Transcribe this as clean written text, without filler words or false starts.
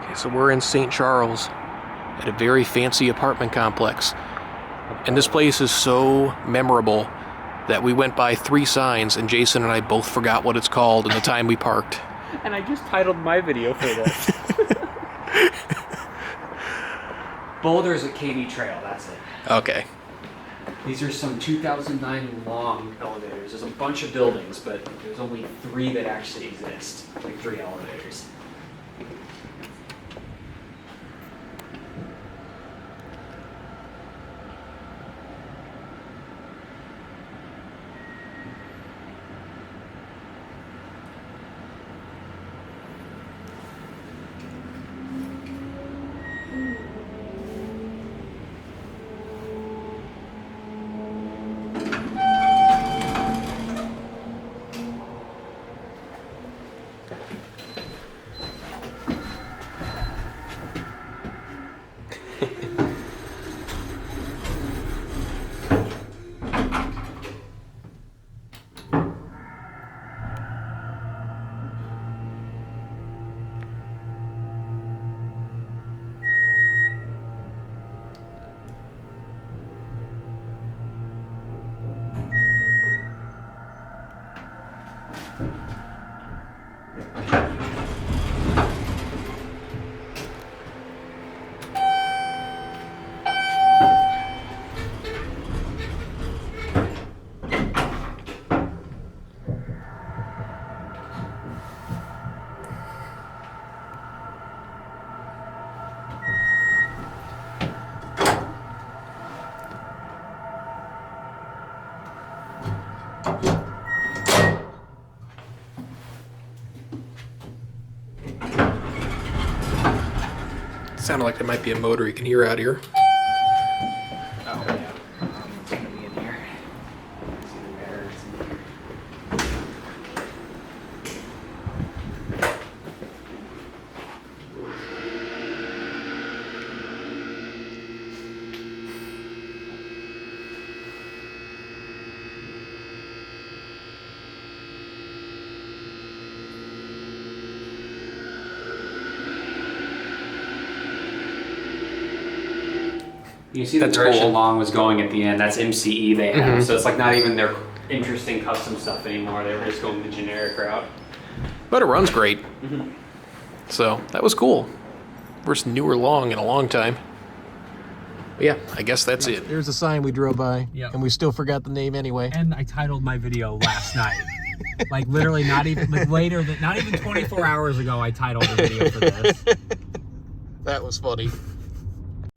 Okay, so we're in St. Charles at a very fancy apartment complex. And this place is so memorable that we went by 3 signs and Jason and I both forgot what it's called in the time we parked. And I just titled my video for this. Boulders at Katy Trail, that's it. Okay. These are some 2009 long elevators. There's a bunch of buildings, but there's only 3 that actually exist. Like 3 elevators. Sounded like there might be a motor you can hear out here. Oh, yeah. It's gonna be in here. See the mirrors in here. You see the That's direction cool. Long was going at the end. That's MCE they have. So it's like not even their interesting custom stuff anymore. They were just going the generic route. But it runs great. So that was cool. First newer Long in a long time. But yeah, I guess that's it. There's a sign we drove by, Yep. and we still forgot the name anyway. And I titled my video last night. Like literally not even like later than not even 24 hours ago I titled the video for this. That was funny.